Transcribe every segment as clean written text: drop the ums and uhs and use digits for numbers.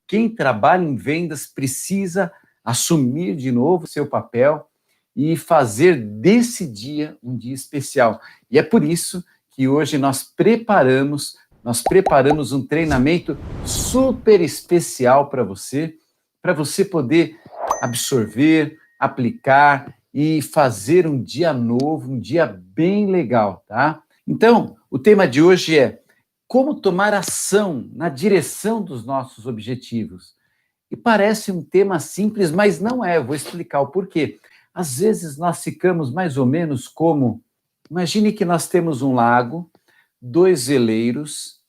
quem trabalha em vendas precisa assumir de novo seu papel e fazer desse dia um dia especial. E é por isso que hoje nós preparamos um treinamento super especial para você poder absorver, aplicar e fazer um dia novo, um dia bem legal, tá? Então, o tema de hoje é como tomar ação na direção dos nossos objetivos. E parece um tema simples, mas não é. Eu vou explicar o porquê. Às vezes nós ficamos mais ou menos como... Imagine que nós temos um lago, 2 veleiros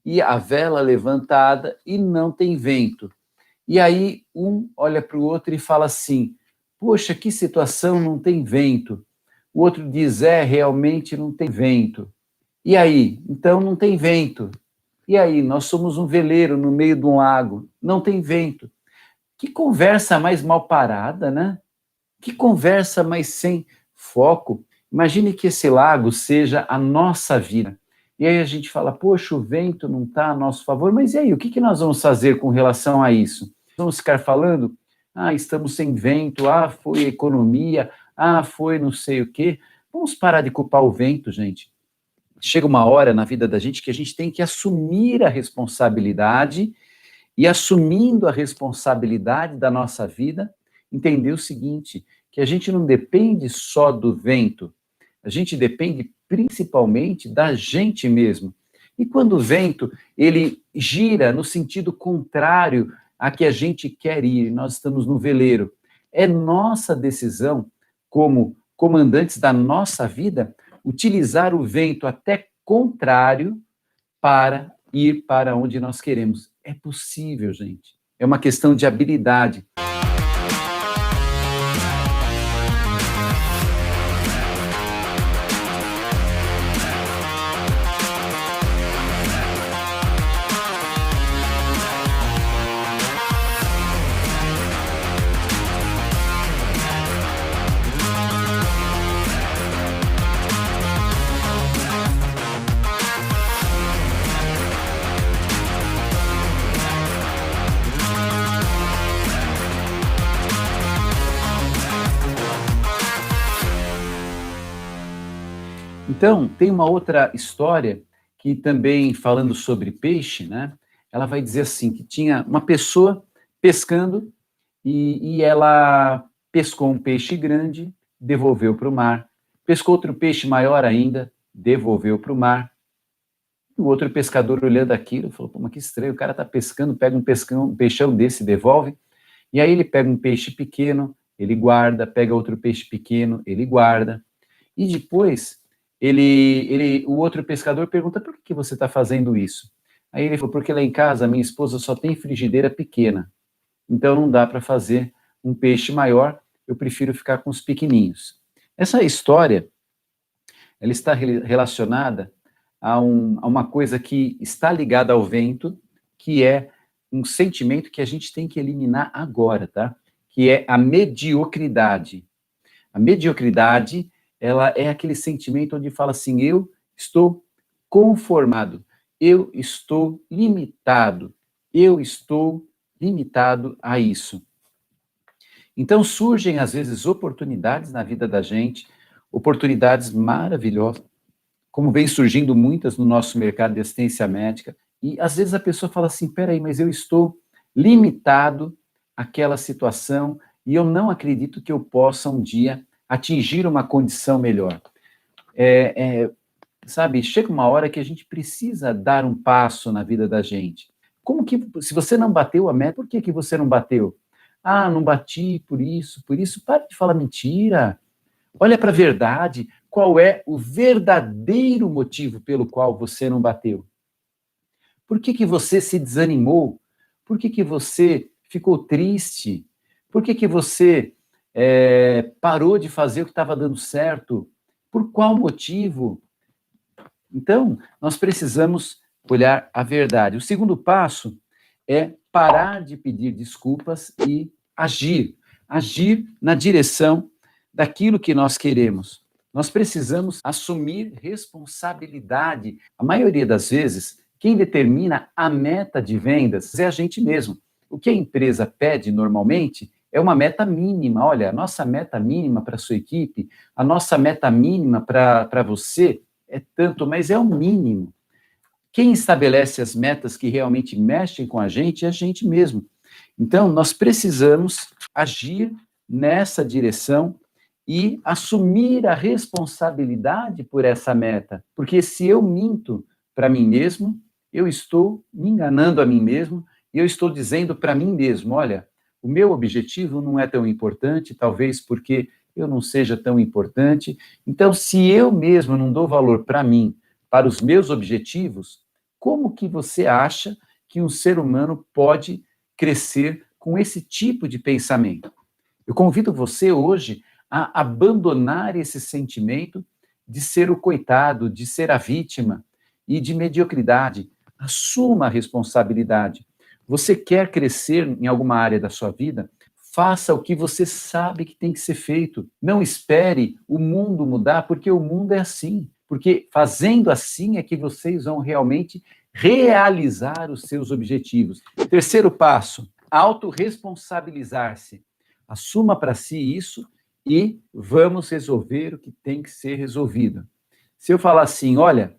e a vela levantada e não tem vento. E aí um olha para o outro e fala assim, poxa, que situação, não tem vento. O outro diz, realmente não tem vento. E aí? Então não tem vento. E aí? Nós somos um veleiro no meio de um lago, não tem vento. Que conversa mais mal parada, né? Que conversa mais sem foco. Imagine que esse lago seja a nossa vida. E aí a gente fala, poxa, o vento não está a nosso favor, mas e aí, o que nós vamos fazer com relação a isso? Vamos ficar falando, estamos sem vento, foi a economia, foi não sei o quê. Vamos parar de culpar o vento, gente. Chega uma hora na vida da gente que a gente tem que assumir a responsabilidade e, assumindo a responsabilidade da nossa vida, entender o seguinte, que a gente não depende só do vento, a gente depende principalmente da gente mesmo. E quando o vento, ele gira no sentido contrário a que a gente quer ir, nós estamos no veleiro, é nossa decisão, como comandantes da nossa vida, utilizar o vento até contrário para ir para onde nós queremos. É possível, gente. É uma questão de habilidade. Então, tem uma outra história que também, falando sobre peixe, né? Ela vai dizer assim, que tinha uma pessoa pescando e ela pescou um peixe grande, devolveu para o mar. Pescou outro peixe maior ainda, devolveu para o mar. O outro pescador olhando aquilo, falou, pô, mas que estranho, o cara está pescando, pega um peixão desse, devolve. E aí ele pega um peixe pequeno, ele guarda, pega outro peixe pequeno, ele guarda. E depois... o outro pescador pergunta, por que você está fazendo isso? Aí ele falou, porque lá em casa minha esposa só tem frigideira pequena, então não dá para fazer um peixe maior, eu prefiro ficar com os pequeninhos. Essa história, ela está relacionada a uma coisa que está ligada ao vento, que é um sentimento que a gente tem que eliminar agora, tá? Que é a mediocridade. A mediocridade, ela é aquele sentimento onde fala assim, eu estou conformado, eu estou limitado a isso. Então surgem, às vezes, oportunidades na vida da gente, oportunidades maravilhosas, como vem surgindo muitas no nosso mercado de assistência médica, e às vezes a pessoa fala assim, peraí, mas eu estou limitado àquela situação, e eu não acredito que eu possa um dia atingir uma condição melhor. Sabe, chega uma hora que a gente precisa dar um passo na vida da gente. Como que, se você não bateu a meta, por que você não bateu? Não bati por isso, para de falar mentira. Olha para a verdade, qual é o verdadeiro motivo pelo qual você não bateu? Por que você se desanimou? Por que você ficou triste? Por que você... parou de fazer o que estava dando certo? Por qual motivo? Então, nós precisamos olhar a verdade. O segundo passo é parar de pedir desculpas e agir na direção daquilo que nós queremos. Nós precisamos assumir responsabilidade. A maioria das vezes, Quem determina a meta de vendas é a gente mesmo. O que a empresa pede normalmente é uma meta mínima. Olha, a nossa meta mínima para a sua equipe, a nossa meta mínima para você é tanto, mas é o mínimo. Quem estabelece as metas que realmente mexem com a gente é a gente mesmo. Então, nós precisamos agir nessa direção e assumir a responsabilidade por essa meta. Porque se eu minto para mim mesmo, eu estou me enganando a mim mesmo e eu estou dizendo para mim mesmo, olha, o meu objetivo não é tão importante, talvez porque eu não seja tão importante. Então, se eu mesmo não dou valor para mim, para os meus objetivos, como que você acha que um ser humano pode crescer com esse tipo de pensamento? Eu convido você hoje a abandonar esse sentimento de ser o coitado, de ser a vítima e de mediocridade. Assuma a responsabilidade. Você quer crescer em alguma área da sua vida? Faça o que você sabe que tem que ser feito. Não espere o mundo mudar, porque o mundo é assim. Porque fazendo assim é que vocês vão realmente realizar os seus objetivos. Terceiro passo, autorresponsabilizar-se. Assuma para si isso e vamos resolver o que tem que ser resolvido. Se eu falar assim, olha,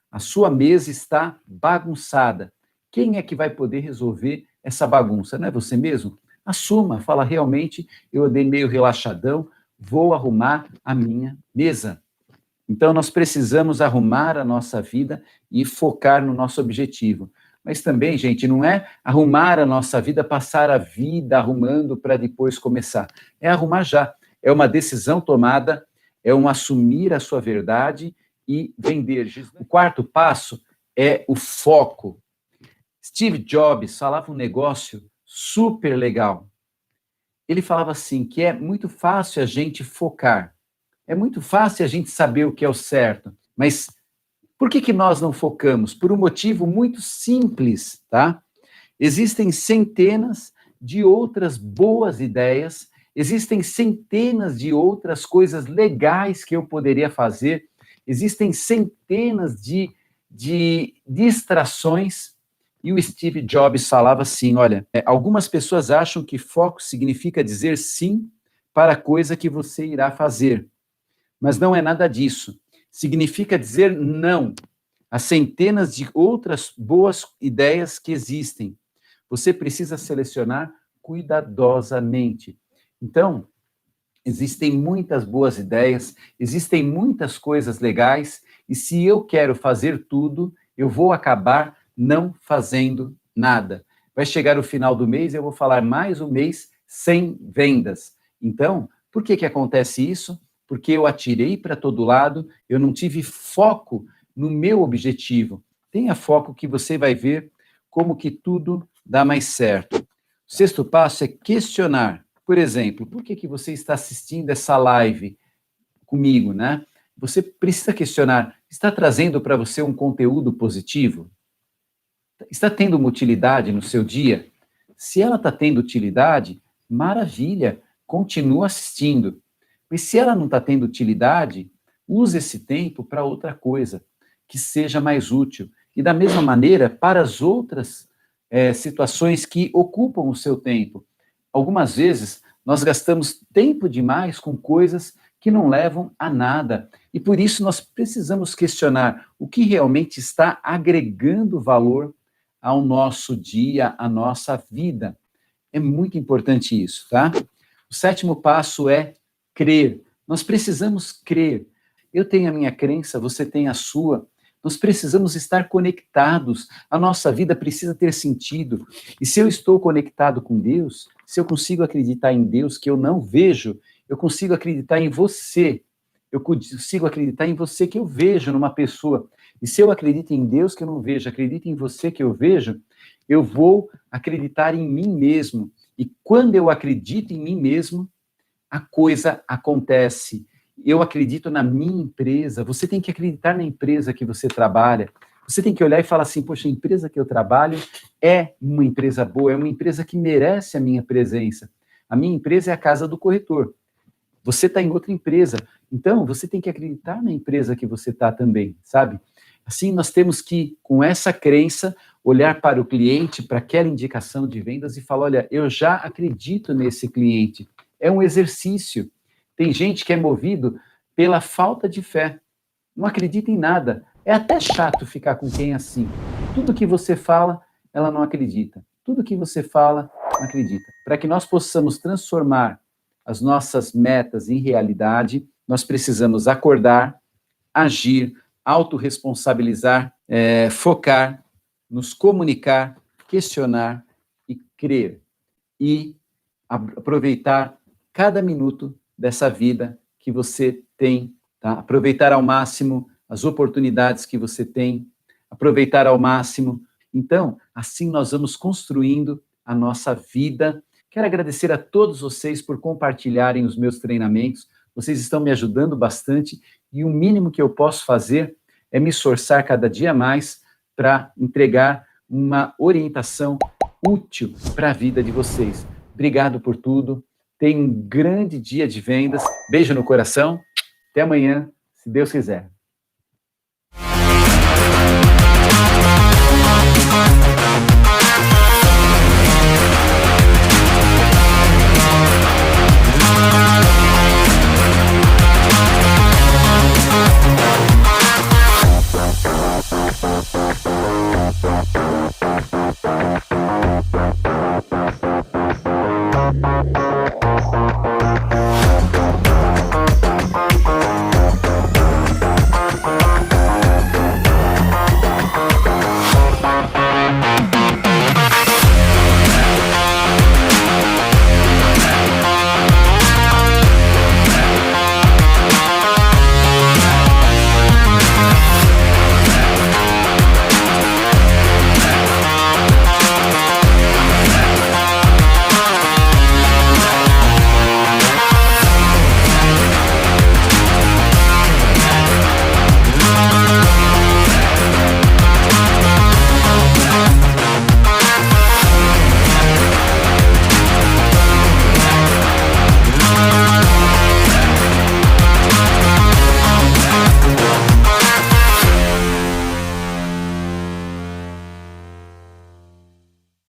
a sua mesa está bagunçada, quem é que vai poder resolver essa bagunça? Não é você mesmo? Assuma, fala realmente, eu andei meio relaxadão, vou arrumar a minha mesa. Então, nós precisamos arrumar a nossa vida e focar no nosso objetivo. Mas também, gente, não é arrumar a nossa vida, passar a vida arrumando para depois começar. É arrumar já. É uma decisão tomada, é um assumir a sua verdade e vender. O quarto passo é o foco. Steve Jobs falava um negócio super legal. Ele falava assim, que é muito fácil a gente focar. É muito fácil a gente saber o que é o certo, mas por que nós não focamos? Por um motivo muito simples, tá? Existem centenas de outras boas ideias, existem centenas de outras coisas legais que eu poderia fazer, existem centenas de distrações, e o Steve Jobs falava assim, olha, algumas pessoas acham que foco significa dizer sim para a coisa que você irá fazer, mas não é nada disso. Significa dizer não a centenas de outras boas ideias que existem. Você precisa selecionar cuidadosamente. Então, existem muitas boas ideias, existem muitas coisas legais, e se eu quero fazer tudo, eu vou acabar não fazendo nada. Vai chegar o final do mês, eu vou falar mais um mês sem vendas. Então, por que acontece isso? Porque eu atirei para todo lado, eu não tive foco no meu objetivo. Tenha foco que você vai ver como que tudo dá mais certo. O sexto passo é questionar. Por exemplo, por que você está assistindo essa live comigo, né? Você precisa questionar, está trazendo para você um conteúdo positivo? Está tendo uma utilidade no seu dia? Se ela está tendo utilidade, maravilha, continua assistindo. Mas se ela não está tendo utilidade, use esse tempo para outra coisa, que seja mais útil. E da mesma maneira, para as outras situações que ocupam o seu tempo. Algumas vezes, nós gastamos tempo demais com coisas que não levam a nada. E por isso nós precisamos questionar o que realmente está agregando valor ao nosso dia, à nossa vida. É muito importante isso, tá? O sétimo passo é crer. Nós precisamos crer. Eu tenho a minha crença, você tem a sua. Nós precisamos estar conectados. A nossa vida precisa ter sentido. E se eu estou conectado com Deus, se eu consigo acreditar em Deus que eu não vejo, eu consigo acreditar em você. Eu consigo acreditar em você que eu vejo numa pessoa. E se eu acredito em Deus que eu não vejo, acredito em você que eu vejo, eu vou acreditar em mim mesmo. E quando eu acredito em mim mesmo, a coisa acontece. Eu acredito na minha empresa. Você tem que acreditar na empresa que você trabalha. Você tem que olhar e falar assim, poxa, a empresa que eu trabalho é uma empresa boa, é uma empresa que merece a minha presença. A minha empresa é a casa do corretor. Você está em outra empresa. Então, você tem que acreditar na empresa que você está também, sabe? Assim, nós temos que, com essa crença, olhar para o cliente, para aquela indicação de vendas e falar, olha, eu já acredito nesse cliente. É um exercício. Tem gente que é movido pela falta de fé. Não acredita em nada. É até chato ficar com quem é assim. Tudo que você fala, ela não acredita. Tudo que você fala, não acredita. Para que nós possamos transformar as nossas metas em realidade, nós precisamos acordar, agir, autorresponsabilizar, focar, nos comunicar, questionar e crer. E aproveitar cada minuto dessa vida que você tem, tá? Aproveitar ao máximo as oportunidades que você tem, aproveitar ao máximo. Então, assim nós vamos construindo a nossa vida. Quero agradecer a todos vocês por compartilharem os meus treinamentos. Vocês estão me ajudando bastante e o mínimo que eu posso fazer é me esforçar cada dia mais para entregar uma orientação útil para a vida de vocês. Obrigado por tudo. Tenha um grande dia de vendas. Beijo no coração. Até amanhã, se Deus quiser.